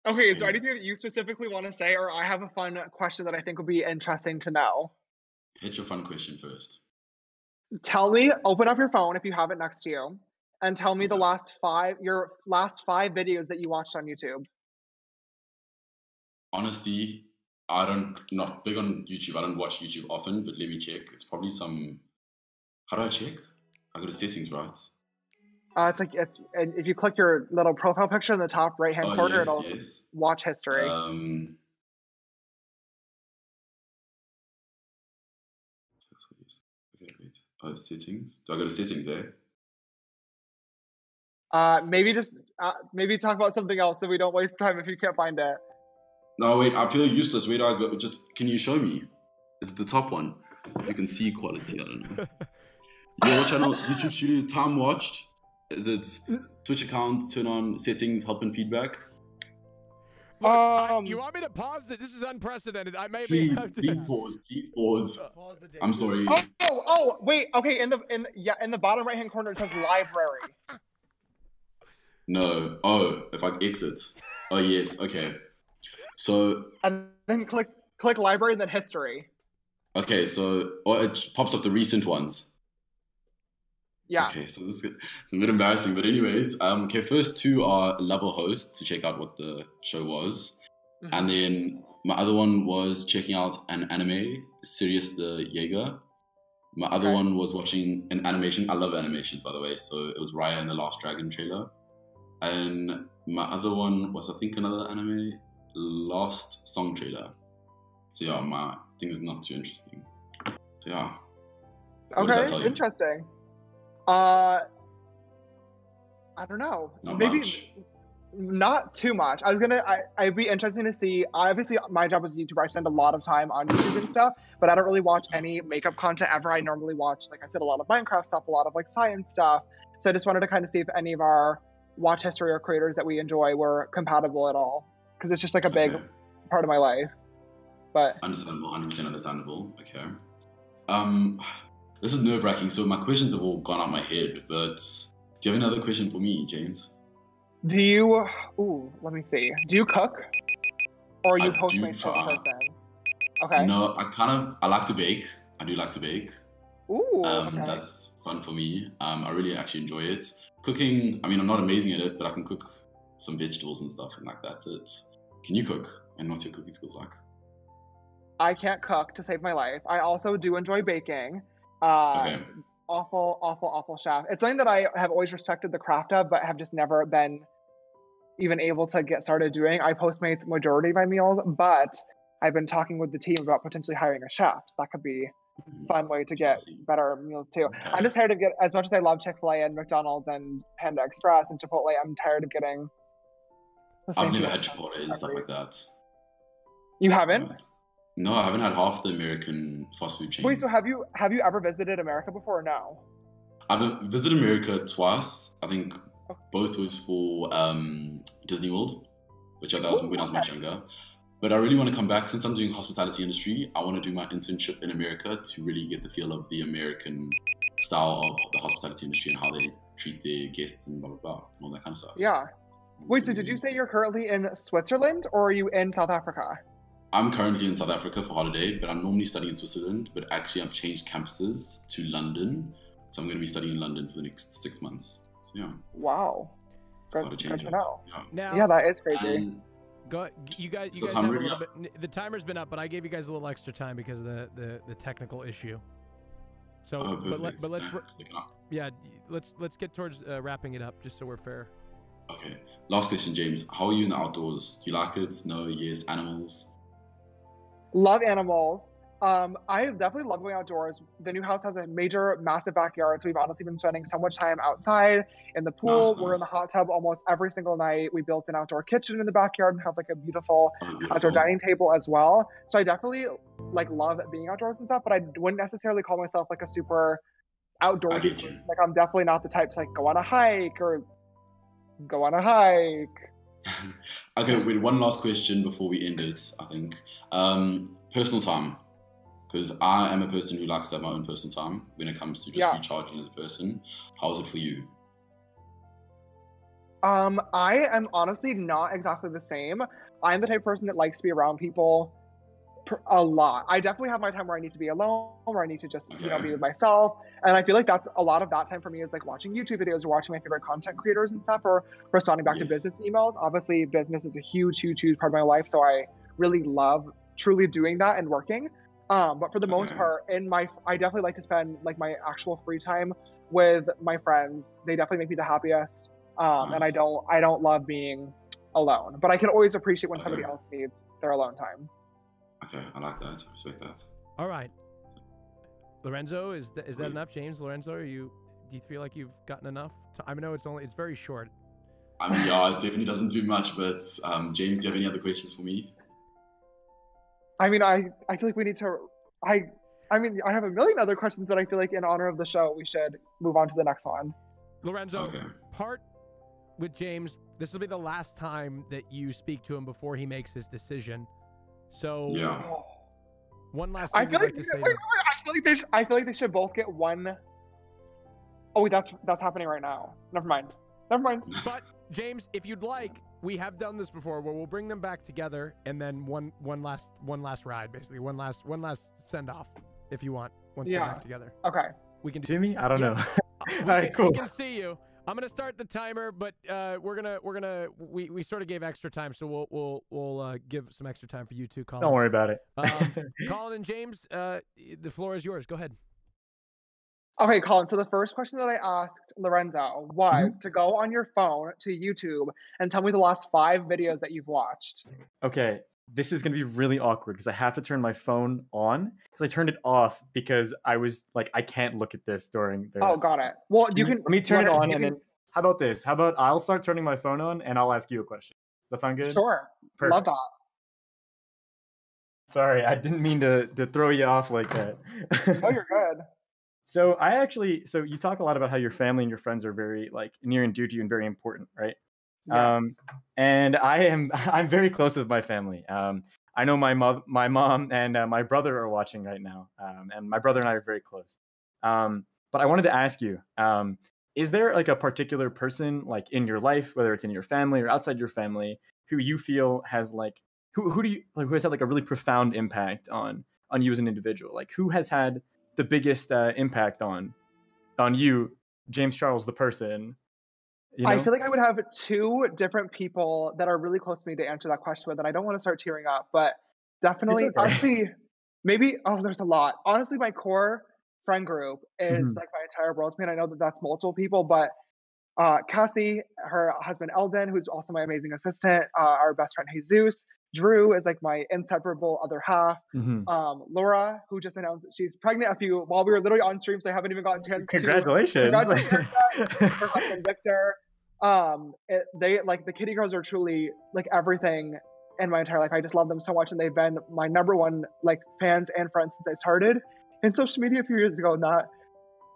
Okay, is there Okay, anything that you specifically want to say, or I have a fun question that I think would be interesting to know? hit your fun question first. Tell me, open up your phone if you have it next to you, and tell me Okay. your last 5 videos that you watched on YouTube. Honestly, not big on YouTube. I don't watch YouTube often, but let me check. It's probably some. How do I check? I go to settings, right? And if you click your little profile picture in the top right hand Oh corner, yes, it'll yes. watch history. Um, okay, wait. Oh, settings. Do I go to settings there? Maybe talk about something else so we don't waste time if you can't find it. No, wait. I feel useless. Where do I go? Just can you show me? Is it the top one? If you can see quality, I don't know. Your channel, YouTube Studio, time watched. Is it Twitch account? Turn on settings, help and feedback. Look, you want me to pause it? This is unprecedented. I may Please, have to. please pause. Please pause. Pause the I'm sorry. Wait. Okay, in the bottom right hand corner it says library. No. Oh, if I exit. Oh yes. Okay. So And then click library and then history. okay. So it pops up the recent ones. Yeah. Okay, so this is it's a bit embarrassing, but anyways, okay, first two are Level Host to check out what the show was, and then my other one was checking out an anime, Sirius the Jaeger. My other one was watching an animation. I love animations, by the way, so it was Raya and the Last Dragon trailer, and my other one was I think another anime, Lost Song trailer. So yeah, my thing is not too interesting. So yeah. What does that tell you? Interesting. I don't know. Not Maybe much. not too much. I'd be interesting to see. Obviously, my job as a YouTuber, I spend a lot of time on YouTube and stuff, but I don't really watch any makeup content ever. I normally watch, like I said, a lot of Minecraft stuff, a lot of like science stuff. So I just wanted to kind of see if any of our watch history or creators that we enjoy were compatible at all, because it's just like a big part of my life. But understandable, 100% understandable. Okay. This is nerve-wracking. So my questions have all gone out my head, but do you have another question for me, James? do you? Ooh, let me see. Do you cook, or are you I Postmates do type of try. person? Okay. No, I like to bake. I do like to bake. Ooh. Okay. That's fun for me. I really actually enjoy it. Cooking, I mean, I'm not amazing at it, but I can cook some vegetables and stuff, and like that's it. Can you cook? And what's your cooking skills like? I can't cook to save my life. I also do enjoy baking. Okay. Awful chef. It's something that I have always respected the craft of, but have just never been even able to get started doing. I Postmates majority of my meals, but I've been talking with the team about potentially hiring a chef. So that could be a fun way to get better meals too. Okay. I'm just tired of getting, as much as I love Chick-fil-A and McDonald's and Panda Express and Chipotle, I'm tired of getting the same I've never thing had Chipotle and stuff like that. You haven't? No, I haven't had half the American fast food chains. Wait, so have you ever visited America before or no? I've visited America twice. I think both was for Disney World, which that was when I was much younger. But I really want to come back. Since I'm doing hospitality industry, I want to do my internship in America to really get the feel of the American style of the hospitality industry and how they treat their guests and blah, blah, blah, and all that kind of stuff. Yeah. Wait, so did you say you're currently in Switzerland or are you in South Africa? I'm currently in South Africa for holiday, but I'm normally studying in Switzerland. But actually, I've changed campuses to London. So I'm going to be studying in London for the next 6 months. So yeah. Wow. Good to know. Now, yeah, that is crazy. You guys have a little bit. The timer's been up, but I gave you guys a little extra time because of the technical issue. So, but let's get towards wrapping it up, just so we're fair. Okay. Last question, James. How are you in the outdoors? Do you like it? No? Yes? Animals? Love animals. I definitely love going outdoors. The new house has a massive backyard, so we've honestly been spending so much time outside in the pool. We're in the hot tub almost every single night. We built an outdoor kitchen in the backyard and have like a beautiful outdoor dining table as well. So I definitely love being outdoors and stuff, but I wouldn't necessarily call myself like a super outdoorsy person. Like I'm definitely not the type to like go on a hike. Okay, wait, one last question before we end it, I think. Personal time. Because I am a person who likes to have my own personal time when it comes to just recharging as a person. How is it for you? I am honestly not exactly the same. I'm the type of person that likes to be around people a lot. I definitely have my time where I need to be alone, where I need to just, you know, be with myself. And I feel like that's a lot of that time for me is like watching YouTube videos or watching my favorite content creators and stuff, or responding back to business emails. Obviously, business is a huge part of my life. So I really love truly doing that and working. But for the most part, I definitely like to spend like my actual free time with my friends. They definitely make me the happiest. And I don't love being alone, but I can always appreciate when somebody else needs their alone time. Okay, I like that. Respect that. All right, Lorenzo, is that enough? James, Lorenzo, do you feel like you've gotten enough? I know it's very short. I mean, yeah, it definitely doesn't do much. But James, do you have any other questions for me? I mean, I feel like we need to. I have a million other questions that I feel like in honor of the show we should move on to the next one. Lorenzo, part with James. This will be the last time that you speak to him before he makes his decision. So one last thing I'd like to say. I feel like they should both get one. Oh wait, that's happening right now. Never mind. But James, if you'd like, we have done this before where we'll bring them back together and then one last ride, basically one last send off, if you want. Once they're back together. Okay. We can see me? I don't know. All right, cool. We can see you. I'm gonna start the timer, but we sort of gave extra time, so we'll give some extra time for you too, Colin. Don't worry about it. Colin and James, the floor is yours. Go ahead. Okay, Colin. So the first question that I asked Lorenzo was to go on your phone to YouTube and tell me the last 5 videos that you've watched. Okay, this is gonna be really awkward because I have to turn my phone on because I turned it off because I was like, I can't look at this during the. Oh, got it. Well, you can. Let me turn it on and then. How about this? How about I'll start turning my phone on and I'll ask you a question. Does that sound good? Sure. Perfect. Love that. Sorry, I didn't mean to throw you off like that. No, you're good. So you talk a lot about how your family and your friends are very like near and dear to you and very important, right? Yes. And I'm very close with my family. I know my mom and my brother are watching right now, and my brother and I are very close. But I wanted to ask you, is there like a particular person like in your life, whether it's in your family or outside your family, who you feel has like who has had like a really profound impact on you as an individual? Like who has had the biggest impact on you, James Charles, the person? You know? I feel like I would have 2 different people that are really close to me to answer that question with, and I don't want to start tearing up, but definitely, honestly, maybe, there's a lot. Honestly, my core friend group is like my entire world to me, and I know that that's multiple people, but Cassie, her husband Eldon, who's also my amazing assistant, our best friend Jesus, Drew is like my inseparable other half. Laura, who just announced that she's pregnant while we were literally on stream, so I haven't even gotten a chance Congratulations. Her husband Victor. They like the Kitty Girls are truly like everything in my entire life. I just love them so much, and they've been my #1 like fans and friends since I started in social media a few years ago, and that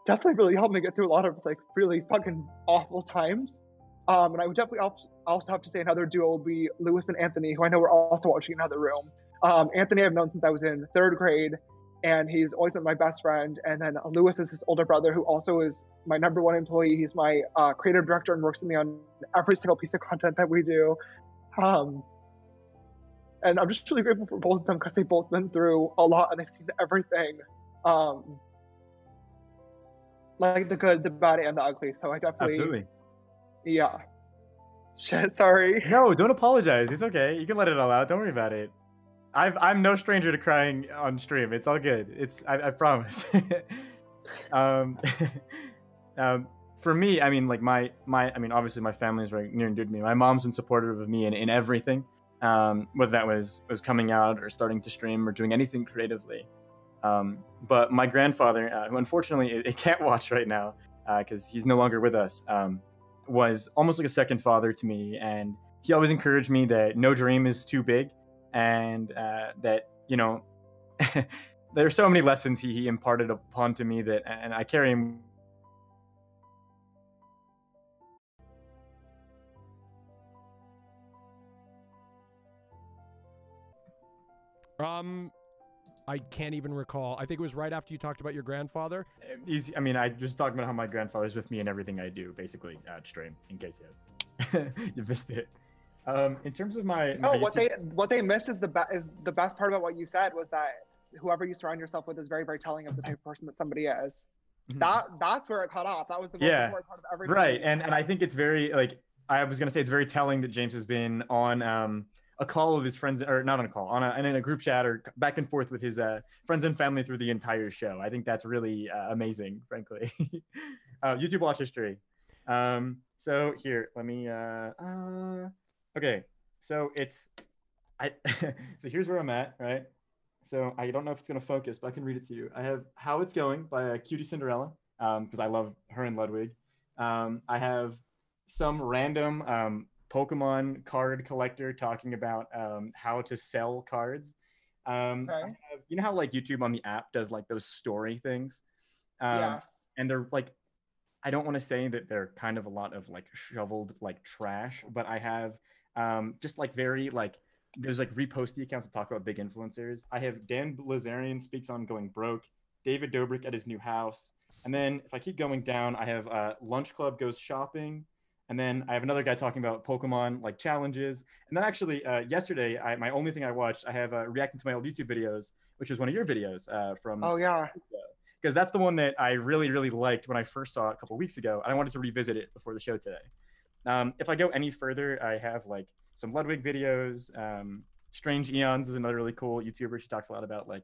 definitely really helped me get through a lot of like really fucking awful times. And I would definitely also have to say another duo will be Lewis and Anthony, who I know we're also watching in another room. Anthony I've known since I was in 3rd grade, and he's always been my best friend. And then Lewis is his older brother, who also is my #1 employee. He's my creative director and works with me on every single piece of content that we do. And I'm just really grateful for both of them because they've both been through a lot and they've seen everything. Like the good, the bad, and the ugly. So I definitely. Absolutely. Yeah. Shit, sorry. No, don't apologize. It's okay. You can let it all out. Don't worry about it. I'm no stranger to crying on stream. It's all good. I promise. For me, I mean, like I mean, obviously my family is very near and dear to me. My mom's been supportive of me in everything, whether that was coming out or starting to stream or doing anything creatively. But my grandfather, who unfortunately it can't watch right now because he's no longer with us, was almost like a second father to me. And he always encouraged me that no dream is too big, and that, you know, there are so many lessons he imparted upon to me that, and I carry him. I can't even recall. I think it was right after you talked about your grandfather. Easy. I mean, I just talked about how my grandfather's with me in everything I do, basically, at stream, in case you have. You missed it. In terms of my No, YouTube- what they missed is the best part about what you said was that whoever you surround yourself with is very, very telling of the type of person that somebody is. That's where it cut off. That was the most important part of everything. Right, and I think it's very like I was gonna say it's very telling that James has been on a call with his friends, or not on a call, and in a group chat or back and forth with his friends and family through the entire show. I think that's really amazing, frankly. YouTube watch history. So here, let me. Okay, so so here's where I'm at, right? So I don't know if it's gonna focus, but I can read it to you. I have How It's Going by Cutie Cinderella, because I love her and Ludwig. I have some random Pokemon card collector talking about how to sell cards. Okay. You know how like YouTube on the app does like those story things? Yes. And they're like, I don't want to say that they're kind of a lot of like shoveled like trash, but I have just like very like, there's like reposty accounts that talk about big influencers. I have Dan Blazarian speaks on going broke, David Dobrik at his new house. And then if I keep going down, I have Lunch Club goes shopping. And then I have another guy talking about Pokemon like challenges. And then actually yesterday, my only thing I watched, I have reacting to my old YouTube videos, which was one of your videos from. Oh yeah. Because that's the one that I really, really liked when I first saw it a couple of weeks ago. And I wanted to revisit it before the show today. If I go any further, I have like some Ludwig videos. Strange Eons is another really cool YouTuber. She talks a lot about like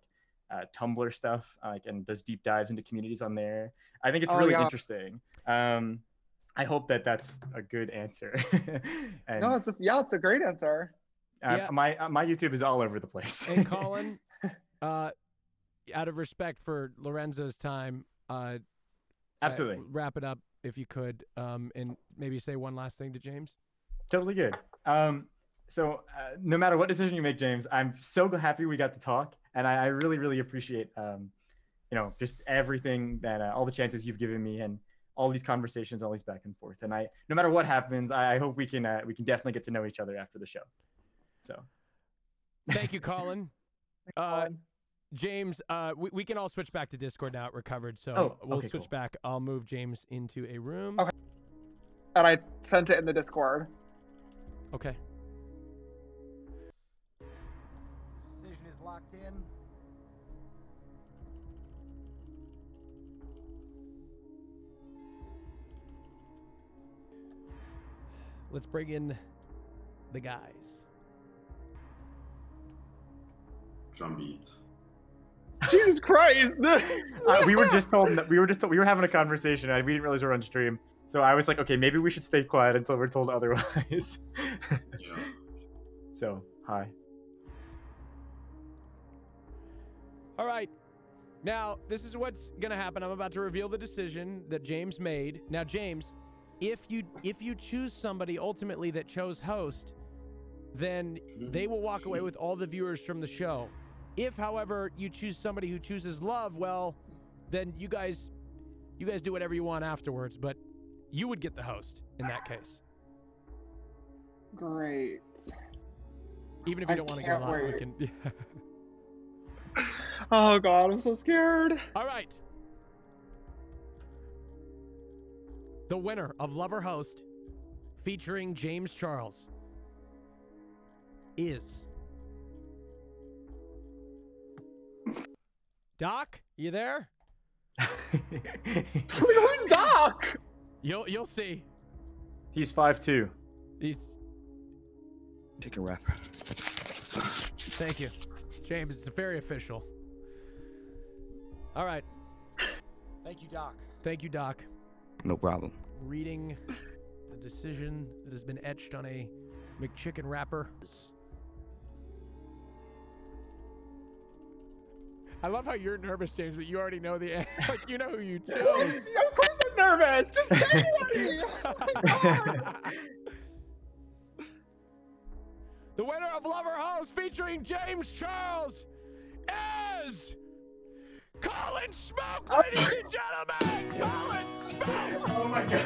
Tumblr stuff, and does deep dives into communities on there. I think it's really interesting. I hope that that's a good answer. And, no, it's a great answer. My YouTube is all over the place. And Colin, out of respect for Lorenzo's time, absolutely wrap it up if you could, and maybe say one last thing to James. Totally good. So no matter what decision you make, James, I'm so happy we got to talk, and I really, really appreciate just everything that all the chances you've given me and all these conversations, all these back and forth. And no matter what happens, I hope we can definitely get to know each other after the show. So, thank you, Colin. James, we can all switch back to Discord now. It recovered, so we'll switch back. I'll move James into a room. Okay. And I sent it in the Discord. Okay. Decision is locked in. Let's bring in the guys. Drum beats. Jesus Christ! we were having a conversation, and we didn't realize we were on stream. So I was like, okay, maybe we should stay quiet until we're told otherwise. Yeah. So, hi. All right. Now, this is what's going to happen. I'm about to reveal the decision that James made. Now, James, if you choose somebody ultimately that chose host, then they will walk away with all the viewers from the show. If, however, you choose somebody who chooses love, well, then you guys do whatever you want afterwards, but you would get the host in that case. Great. Even if you don't want to go live, we can. Oh God, I'm so scared. All right. The winner of Lover Host, featuring James Charles, is Doc. You there? Who's Doc? You'll see. He's 5'2". He's Chicken wrapper. Thank you, James. It's very official. All right. Thank you, Doc. Thank you, Doc. No problem. Reading the decision that has been etched on a McChicken wrapper. I love how you're nervous, James, but you already know the end. Like, you know who you chose. Of course I'm nervous. Just say it. Oh my God. The winner of Lover Host, featuring James Charles, is Colin Smoke, ladies and gentlemen. Colin Smoke. Oh my God.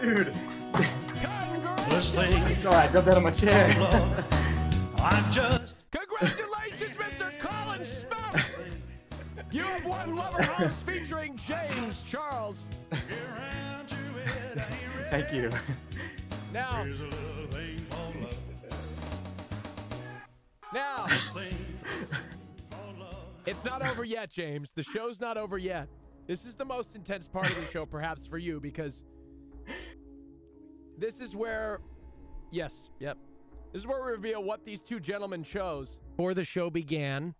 Dude. Congrats. Sorry, I got that on my chair. Congratulations, Mr. Colin Smoke. You have won Lover House featuring James Charles. Thank you. Now, it's not over yet, James. The show's not over yet. This is the most intense part of the show, perhaps, for you, because this is where, this is where we reveal what these two gentlemen chose before the show began,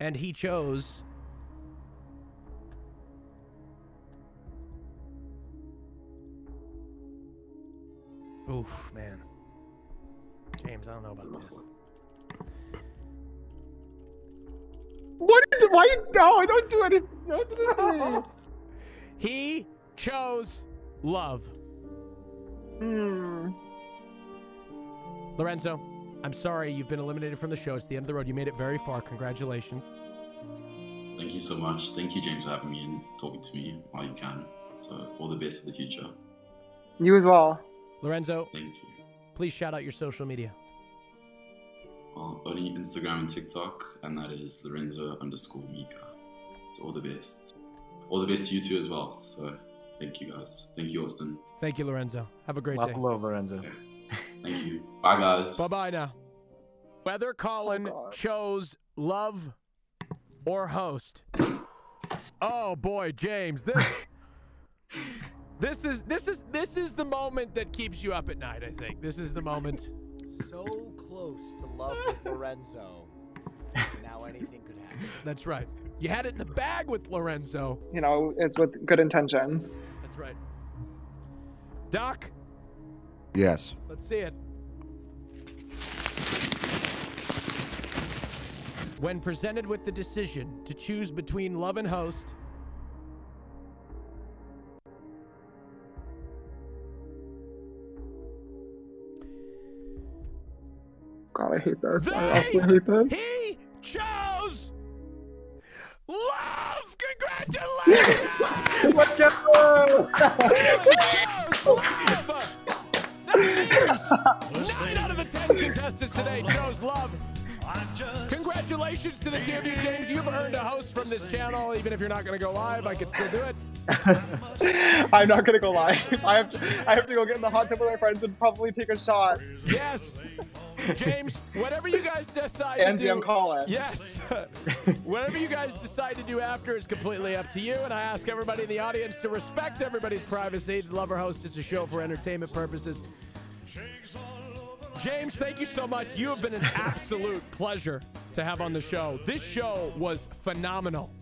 and he chose oof, man. James, I don't know about this. Why? No, I don't do anything. Don't do anything. He chose love. Lorenzo, I'm sorry you've been eliminated from the show. It's the end of the road. You made it very far. Congratulations. Thank you so much. Thank you, James, for having me and talking to me while you can. So all the best for the future. You as well. Lorenzo, Thank you. please shout out your social media. Well, only Instagram and TikTok, and that is Lorenzo_Mika. So all the best. All the best to you too as well. So thank you guys. Thank you, Austin. Thank you, Lorenzo. Have a great day. Love, Lorenzo. Okay. Thank you. Bye, guys. Bye-bye now. Whether Colin chose love or host. Oh boy, James, this is the moment that keeps you up at night, I think. This is the moment. So close to love with Lorenzo. Now anything could happen. That's right. You had it in the bag with Lorenzo. You know, it's with good intentions. That's right. Doc, Yes. let's see it. When presented with the decision to choose between love and host, God, I hate this. I absolutely hate this. he chose love. Congratulations! Let's go! That means 9 out of the 10 contestants today chose love. Congratulations to the two of you, James. You've earned a host from this channel. Even if you're not going to go live, I can still do it. I'm not gonna go live. I have to go get in the hot tub with my friends and probably take a shot. Yes. James, whatever you guys decide And to do. DM Colin. Yes. Whatever you guys decide to do after is completely up to you. And I ask everybody in the audience to respect everybody's privacy. The Lover Host is a show for entertainment purposes. James, thank you so much. You have been an absolute pleasure to have on the show. This show was phenomenal.